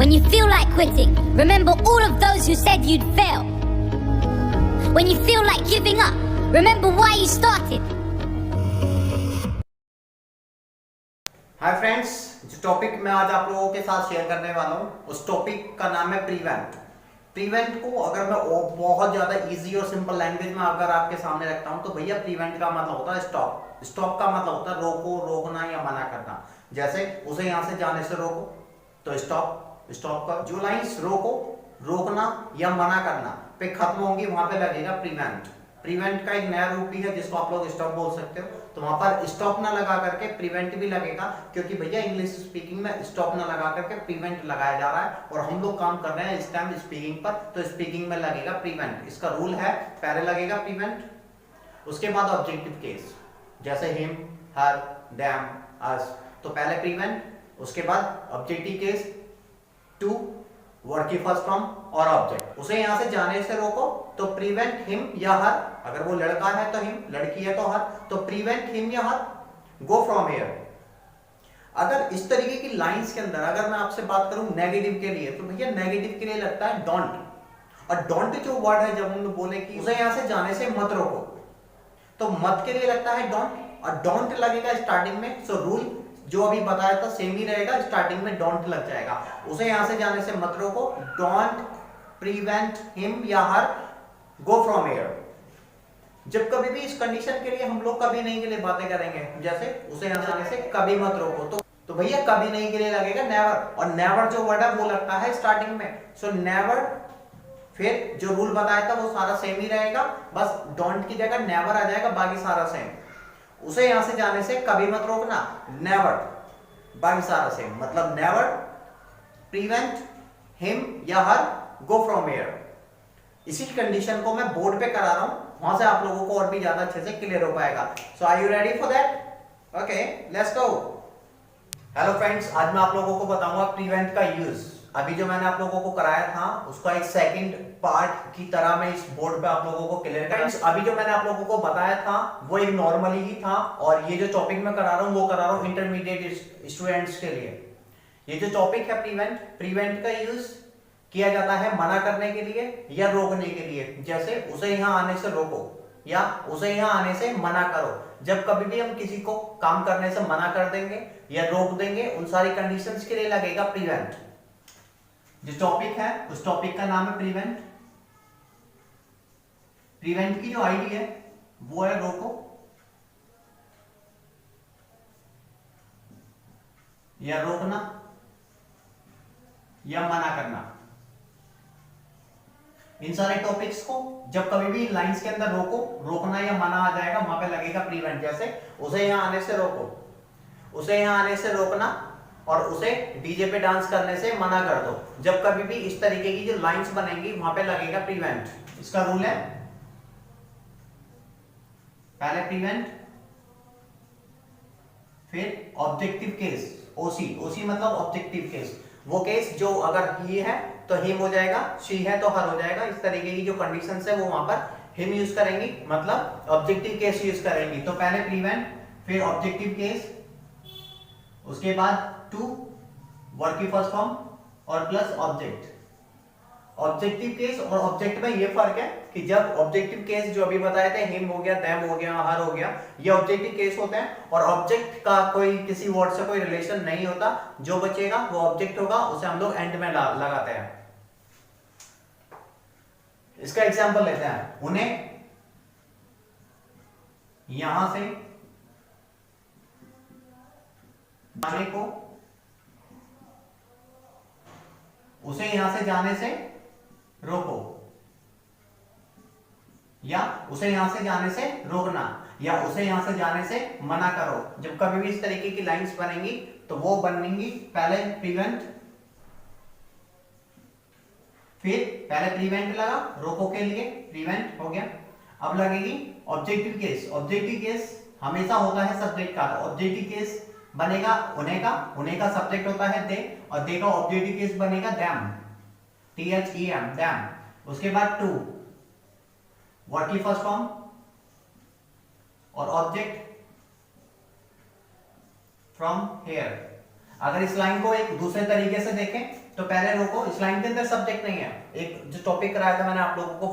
When you feel like quitting, remember all of those who said you'd fail. When you feel like giving up, remember why you started. Hi friends, जो topic मैं आज आप लोगों के साथ share करने वाला हूँ उस टॉपिक का नाम है प्रीवेंट। प्रीवेंट को अगर मैं बहुत ज्यादा इजी और सिंपल लैंग्वेज में अगर आपके सामने रखता हूँ तो भैया प्रीवेंट का मतलब होता है स्टॉप। स्टॉप का मतलब होता है रोको, रोकना या मना करना। जैसे उसे यहाँ से जाने से रोको तो स्टॉप। स्टॉप का जो लाइंस रोको, रोकना या मना करना पे खत्म होंगी वहां पे लगेगा प्रीवेंट। प्रीवेंट का एक नया रूप भी है जिसको आप लोग स्टॉप बोल सकते हो। तो वहां पर स्टॉप ना लगा करके प्रीवेंट भी लगेगा, क्योंकि भैया इंग्लिश स्पीकिंग में स्टॉप ना लगा करके प्रीवेंट लगाया जा रहा है और हम लोग काम कर रहे हैं इस टाइम स्पीकिंग पर, तो स्पीकिंग में लगेगा प्रीवेंट। इसका रूल है, पहले लगेगा प्रीवेंट, उसके बाद ऑब्जेक्टिव केस जैसे हिम, हर, देम, अस, तो पहले प्रीवेंट, उसके बाद ऑब्जेक्टिव केस, टू, वर्ड की फर्स्ट फॉर्म और ऑब्जेक्ट। उसे यहां से जाने से रोको तो प्रीवेंट हिम या हर, अगर वो लड़का है तो हिम, लड़की है तो हर, तो प्रीवेंट हिम या हर गो फ्रॉम हियर। अगर इस तरीके की लाइंस के अंदर अगर मैं आपसे बात करूं नेगेटिव के लिए, तो भैया नेगेटिव के लिए लगता है डोंट। और डोंट जो वर्ड है, जब हम लोग बोले कि उसे यहां से जाने से मत रोको, तो मत के लिए लगता है डोंट, और डोंट लगेगा स्टार्टिंग में। सो रूल जो अभी बताया था सेम ही रहेगा, स्टार्टिंग में डोंट लग जाएगा। उसे यहां से जाने से मत रोको, डोंट प्रीवेंट हिम या हर गो फ्रॉम हियर। जब कभी भी इस कंडीशन के लिए हम लोग कभी नहीं के लिए बातें करेंगे, जैसे उसे यहां जाने से कभी मत रोको, तो भैया कभी नहीं के लिए लगेगा नेवर। और नेवर जो वर्ड है वो लगता है स्टार्टिंग में। सो नेवर, फिर जो रूल बताया था वो सारा सेम ही रहेगा, बस डोंट की जगह नेवर आ जाएगा, बाकी सारा सेम। उसे यहां से जाने से कभी मत रोकना, नेवर, बाकी सारा सेम, मतलब नेवर प्रीवेंट हिम या हर गो फ्रॉम हियर। इसी कंडीशन को मैं बोर्ड पे करा रहा हूं, वहां से आप लोगों को और भी ज्यादा अच्छे से क्लियर हो पाएगा। So are you ready for that? Okay, let's go. Hello friends, आज मैं आप लोगों को बताऊंगा प्रीवेंट का यूज। अभी जो मैंने आप लोगों को कराया था उसका एक सेकंड पार्ट की तरह मैं इस बोर्ड पे आप लोगों को क्लियर फ्रेंड्स, अभी जो मैंने आप लोगों को बताया था वो एक नॉर्मली ही था, और ये जो टॉपिक मैं करा रहा हूं वो करा रहा हूं इंटरमीडिएट स्टूडेंट्स के लिए। ये जो टॉपिक है प्रीवेंट, प्रीवेंट का यूज किया जाता है मना करने के लिए या रोकने के लिए। जैसे उसे यहां आने से रोको या उसे यहां आने से मना करो। जब कभी भी हम किसी को काम करने से मना कर देंगे या रोक देंगे, उन सारी कंडीशंस के लिए लगेगा प्रीवेंट। जो टॉपिक है उस टॉपिक का नाम है प्रीवेंट। प्रीवेंट की जो आईडी है वो है रोको या रोकना या मना करना। इन सारे टॉपिक्स को जब कभी भी लाइंस के अंदर रोको, रोकना या मना आ जाएगा, वहां पे लगेगा प्रीवेंट। जैसे उसे यहां आने से रोको, उसे यहां आने से रोकना, और उसे डीजे पे डांस करने से मना कर दो। जब कभी भी इस तरीके की जो लाइंस बनेंगी वहां पे लगेगा प्रीवेंट। इसका रूल है, पहले प्रीवेंट, फिर ऑब्जेक्टिव केस, ओसी। ओसी मतलब ऑब्जेक्टिव केस, वो केस जो अगर ही है तो हिम हो जाएगा, शी है तो हर हो जाएगा। इस तरीके की जो कंडीशंस है वो वहां पर हिम यूज करेंगी, मतलब ऑब्जेक्टिव केस यूज करेंगी। तो पहले प्रीवेंट, फिर ऑब्जेक्टिव केस, उसके बाद टू, वर्ड की फर्स्ट फॉर्म और प्लस ऑब्जेक्ट। ऑब्जेक्टिव केस और ऑब्जेक्ट में ये फर्क है कि जब ऑब्जेक्टिव केस जो अभी बताए थे, हिम हो गया, देम हो गया, हर हो गया, ये ऑब्जेक्टिव केस होते हैं, और ऑब्जेक्ट का कोई किसी वर्ड से कोई रिलेशन नहीं होता। जो बचेगा वो ऑब्जेक्ट होगा, उसे हम लोग एंड में लगाते हैं। इसका एग्जांपल लेते हैं, उन्हें यहां से जाने को, उसे यहां से जाने से रोको, या उसे यहां से जाने से रोकना, या उसे यहां से जाने से मना करो। जब कभी भी इस तरीके की लाइंस बनेंगी तो वो बनेंगी पहले प्रीवेंट, फिर पहले प्रीवेंट लगा रोको के लिए, प्रीवेंट हो गया। अब लगेगी ऑब्जेक्टिव केस। ऑब्जेक्टिव केस हमेशा होता है सब्जेक्ट का, ऑब्जेक्टिव केस बनेगा उन्हें का सब्जेक्ट होता है दे, और दे का ऑब्जेक्टिव केस बनेगा देम, THEM, देम। उसके बाद टू, वर्ड की फर्स्ट फॉर्म और ऑब्जेक्ट फ्रॉम हेयर। अगर इस लाइन को एक दूसरे तरीके से देखें तो पहले रोको, इस लाइन के अंदर सब्जेक्ट नहीं है। एक जो टॉपिक कराया था मैंने आप लोगों को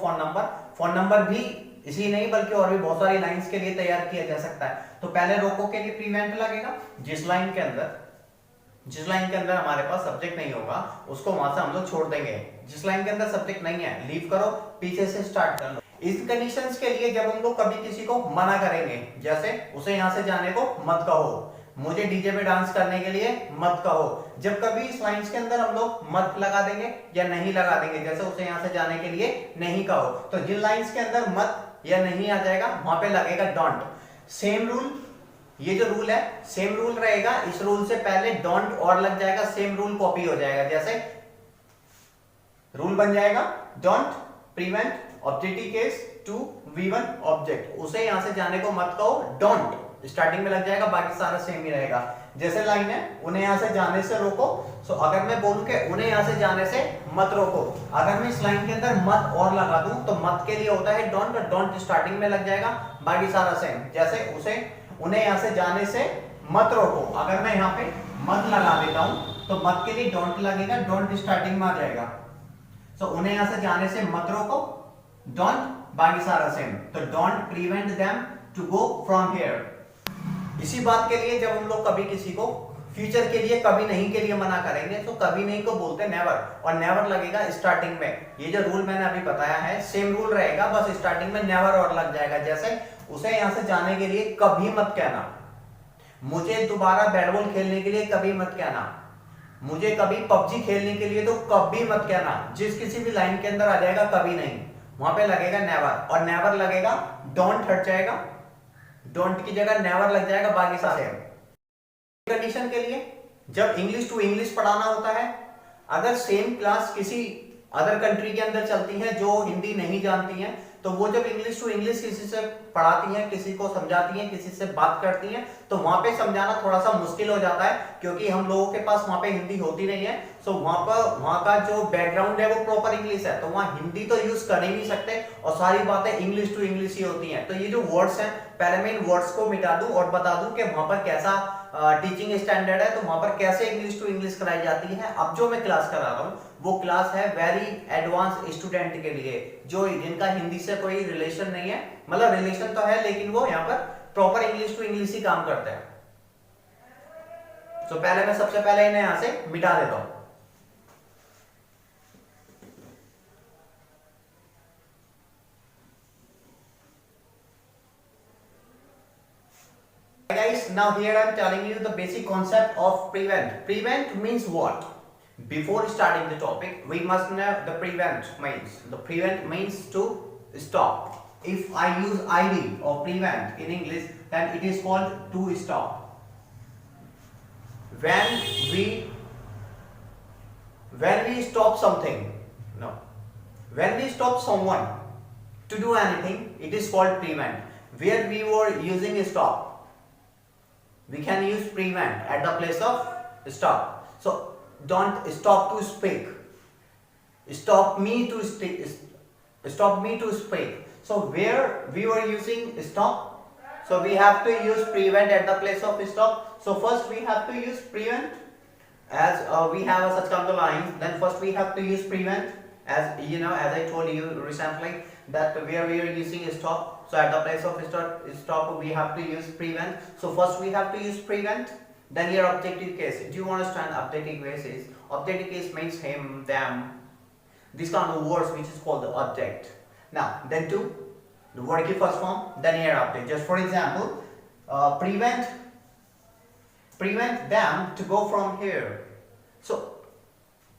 फोन नंबर भी इसी नहीं बल्कि और भी बहुत सारी लाइंस के लिए तैयार किया जा सकता है। तो पहले रोको के लिए प्रीवेंट लगेगा। जिस लाइन के अंदर हमारे पास सब्जेक्ट नहीं होगा उसको वहां से हम लोग छोड़ देंगे। जिस लाइन के अंदर सब्जेक्ट नहीं है लीव करो, पीछे से स्टार्ट कर लो। इस कंडीशंस के लिए जब हम लोग कभी किसी को मना करेंगे, जैसे उसे यहां से जाने को मत कहो, मुझे डीजे पे डांस करने के लिए मत कहो, जब कभी इस लाइंस के अंदर हम लोग मत लगा देंगे या नहीं लगा देंगे, जैसे उसे यहां से जाने के लिए नहीं कहो, तो जिन लाइंस के अंदर मत या नहीं आ जाएगा वहां पे लगेगा डोंट। सेम रूल, ये जो रूल है सेम रूल रहेगा। इस रूल से पहले डोंट और लग जाएगा, सेम रूल कॉपी हो जाएगा। जैसे रूल बन जाएगा don't prevent objective case to V1 object, उसे यहां से जाने को मत कहो, डोंट स्टार्टिंग में लग जाएगा, बाकी सारा सेम ही रहेगा। जैसे लाइन है उन्हें यहां से जाने से रोको, सो अगर मैं बोलूं कि उन्हें यहां से जाने से मत रोको, अगर मैं इस लाइन के अंदर मत और लगा दूं तो मत के लिए होता है डोंट, डोंट स्टार्टिंग में लग जाएगा, बाकी सारा सेम। जैसे उन्हें यहां से जाने से मत रोको, अगर मैं यहां पे मत लगा देता हूं तो मत के लिए डोंट लगेगा, डोंट स्टार्टिंग में आ जाएगा। सो उन्हें यहां से जाने से मत रोको, डोंट, बाकी सारा सेम। तो don't prevent them to go from here. इसी बात के लिए जब हम लोग कभी किसी को फ्यूचर के लिए कभी नहीं के लिए मना करेंगे तो कभी नहीं को बोलते नेवर, और नेवर लगेगा स्टार्टिंग में। ये जो रूल मैंने अभी बताया है सेम रूल रहेगा, बस स्टार्टिंग में नेवर और लग जाएगा। जैसे उसे यहां से जाने के लिए कभी मत कहना, मुझे दोबारा बैट बॉल खेलने के लिए कभी मत कहना, मुझे कभी पबजी खेलने के लिए तो कभी मत कहना। जिस किसी भी लाइन के अंदर आ जाएगा कभी नहीं, वहां पे लगेगा नेवर, और नेवर लगेगा डोंट हट जाएगा, डोंट की जगह नेवर लग जाएगा, बाकी सारे। कंडीशन के लिए जब इंग्लिश टू इंग्लिश पढ़ाना होता है, अगर सेम क्लास किसी अदर कंट्री के अंदर चलती है जो हिंदी नहीं जानती हैं, तो वो जब इंग्लिश टू इंग्लिश किसी से पढ़ाती हैं, किसी को समझाती हैं, किसी से बात करती हैं, तो वहां पे समझाना थोड़ा सा मुश्किल हो जाता है, क्योंकि हम लोगों के पास वहां पे हिंदी होती नहीं है। सो वहां का जो बैकग्राउंड है वो प्रॉपर इंग्लिश है, तो वहां हिंदी तो यूज कर ही नहीं सकते, और सारी बातें इंग्लिश टू इंग्लिश ही होती हैं। तो ये जो वर्ड्स हैं, पहले मैं इन वर्ड्स को मिटा दूं और बता दूं कि वहां पर कैसा टीचिंग स्टैंडर्ड है, तो वहां पर कैसे इंग्लिश टू इंग्लिश कराई जाती है। अब जो मैं क्लास करा रहा हूं वो क्लास है वेरी एडवांस स्टूडेंट के लिए, जो जिनका हिंदी से कोई रिलेशन नहीं है, मतलब रिलेशन तो है लेकिन वो यहाँ पर प्रॉपर इंग्लिश टू इंग्लिश ही काम करते हैं। तो पहले मैं सबसे पहले इन्हें यहां से मिटा देता हूं। Guys, now here I am telling you the basic concept of prevent. Prevent means what? Before starting the topic, we must know the prevent means. The prevent means to stop. If I use ID of prevent in English, then it is called to stop. When we stop something, no, when we stop someone to do anything, it is called prevent. Where we were using stop, we can use prevent at the place of stop. So don't stop to speak, stop me to speak. So where we were using stop, so we have to use prevent at the place of stop. So first we have to use prevent, as we have a such kind of line, then first we have to use prevent, as you know, as I told you recently, that where we are using stop, so at the place of stop we have to use prevent. So first we have to use prevent, then your objective case. Do you understand objective case is? Objective case means him, them, this kind of words which is called the object. Now then to the word की first form, then here object. Just for example, prevent them to go from here. So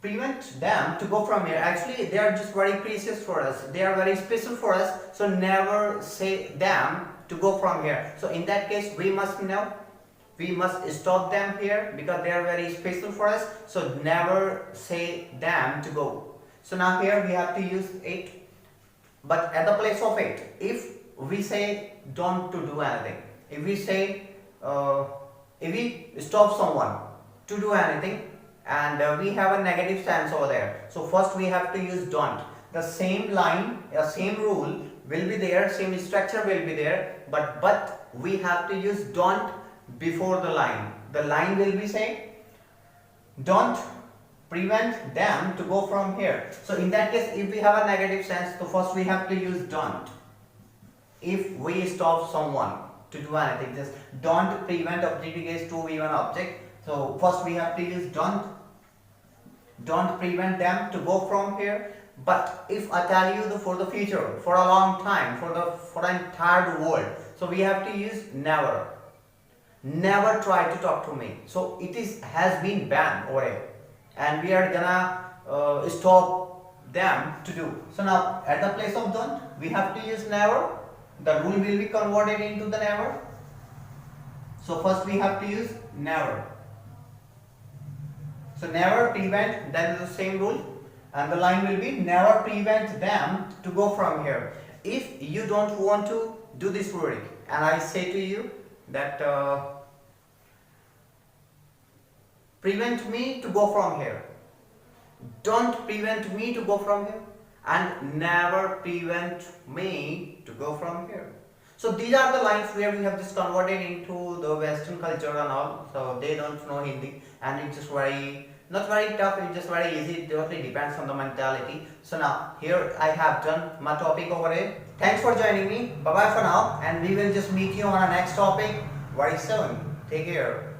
prevent them to go from here. Actually, they are just very precious for us. They are very special for us. So never say them to go from here. So in that case, we must know, we must stop them here because they are very special for us. So never say them to go. So now here we have to use it, but at the place of it, if we say don't to do anything, if we say if we stop someone to do anything, and we have a negative stance over there, so first we have to use don't. The same line, same rule will be there, same structure will be there, but we have to use don't before the line. The line will be say don't prevent them to go from here. So in that case, if we have a negative sense, so first we have to use don't. If we stop someone to do anything, just don't prevent object against to be one object. So first we have to use don't prevent them to go from here. But if I tell you for the future, for a long time, for the entire world, so we have to use never. Never try to talk to me. So it has been banned over here, and we are gonna stop them to do. So now at the place of don't, we have to use never. The rule will be converted into the never. So first we have to use never. So never prevent, that is the same rule, and the line will be never prevent them to go from here. If you don't want to do this wording, and I say to you that prevent me to go from here, don't prevent me to go from here, and never prevent me to go from here. So these are the lines where we have just converted into the Western culture and all. So they don't know Hindi, and it's just not very tough, it's just very easy. It totally depends on the mentality. So now here I have done my topic over here. Thanks for joining me. Bye bye for now, and we will just meet you on our next topic very soon. Take care.